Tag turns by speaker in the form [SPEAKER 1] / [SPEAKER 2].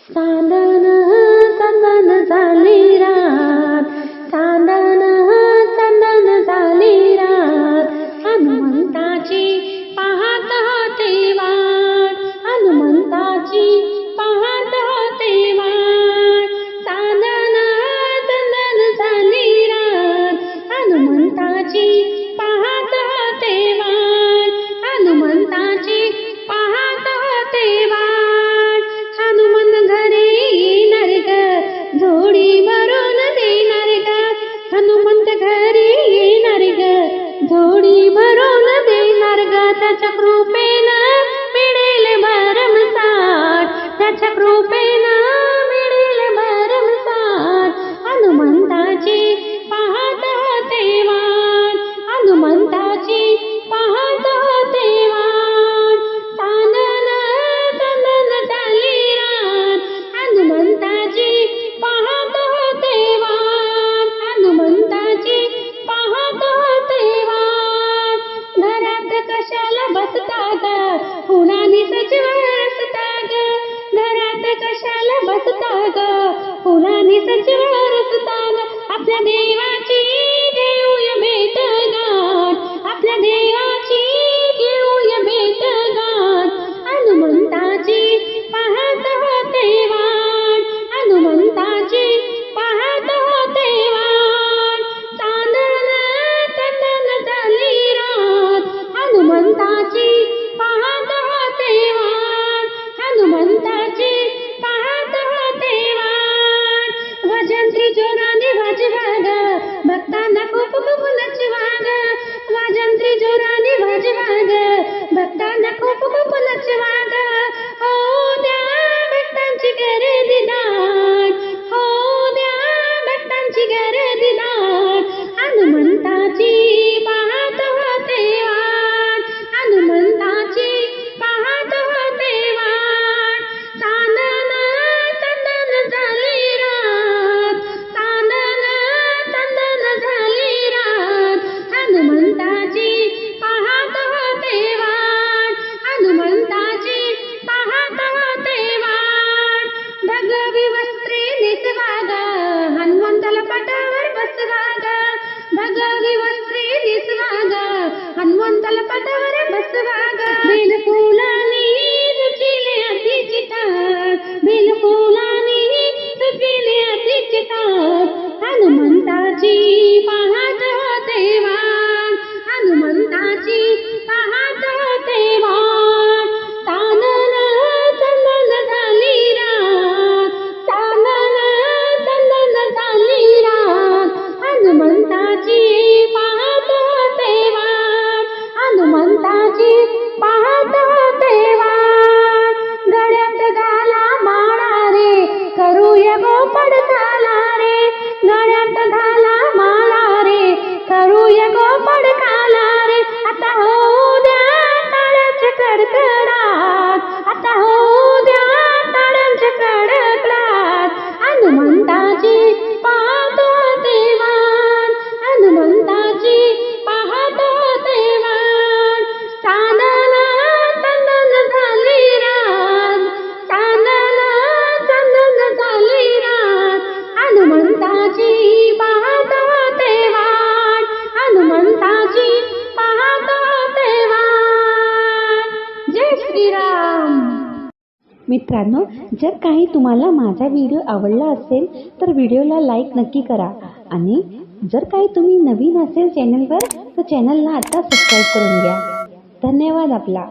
[SPEAKER 1] चांदण चंदन झाली रात, चांदण चंदन झाली रात, हनुमंताची पाहत होते वाट, हनुमंताची पाहत होते वाट. चांदण चंदन झाली रात, हनुमंताची पाहत होते वाट, हनुमंताची पाहत होते वाट. हनुमान घरी येणार ग, झोळी भरून देणार ग, हनुमंत घरी येणार ग, झोळी भरून देणार ग. त्याच्या कृपेनं मिळेल भरमसाठ, त्याच्या कृपेनं मिळेल भरमसाठ. हनुमंताची पाहत होते वाट, हनुमंताची पाहत होते वाट. चांदण चंदन झाली रात, हनुमंताची पाहत होते वाट, हनुमंताची पाहत होते वाट. घरात कशाला बसता ग, फुलांनी सजवून असता ग, घरात कशाला बसता ग, फुलांनी सजवून असता ग. आपल्या देवाची घेऊया भेट गाठ, आपल्या देवाची घेऊया भेट गाठ. हनुमंताची पाहत होते वाट, हनुमंताची पाहत होते वाट. चांदण चंदन झाली रात, हनुमंताची पाहत होते वाट, हनुमंताची पाहत होते वाट. वाजंत्री जोराने वाजवा ग, भक्तांना खूप खूप नचवा ग, वाजंत्री जोराने वाजवा ग, भक्तांना खूप खूप नचवा ग. हो द्या भक्तांची गर्दी दाट, हो द्या भक्तांची गर्दी दाट. हनुमंताची पाहत होते वाट, हनुमंताची पाहत होते वाट. चांदण चंदन झाली रात, चांदण चंदन झाली रात, हनुमंताची पाहत होते वाट, हनुमंताची पाहत होते वाट. भगवी वस्त्रे नेसवा ग, हनुमंताला पाटावर बसवा ग, भगवी वस्त्रे नेसवा ग, हनुमंताला पाटावर बसवा ग. बेलफुलांनी सजविले आरतीची ताट, बेलफुलांनी सजविले आरतीची ताट. हनुमंताची पाहत होते वाट, हनुमंताची पाहत होते वाट. चांदण चंदन झाली रात, चांदण चंदन झाली रात, हनुमंताची पाहत होते वाट, हनुमंताची पाहत होते वाट. गळ्यात घाला माळा रे, करूया गोपड काला रे, गळ्यात घाला माळा रे, करूया गोपड काला रे. आता होऊ द्या टाळ्यांचे कडकडाट, आता होऊ द्या टाळ्यांचे कडकडाट. हनुमंताची पाहत होते वाट, हनुमंताची पाहत होते वाट. चांदण चंदन झाली रात, चांदण चंदन झाली रात, हनुमंताची पाहत होते वाट, हनुमंताची पाहत होते वाट. जय श्रीराम. मित्रांनो, जर काही तुम्हाला माझा व्हिडिओ आवडला असेल तर व्हिडिओला लाईक नक्की करा, आणि जर काही तुम्ही नवीन असेल चॅनलवर तर चॅनलला आता सबस्क्राईब करून घ्या. धन्यवाद आपला.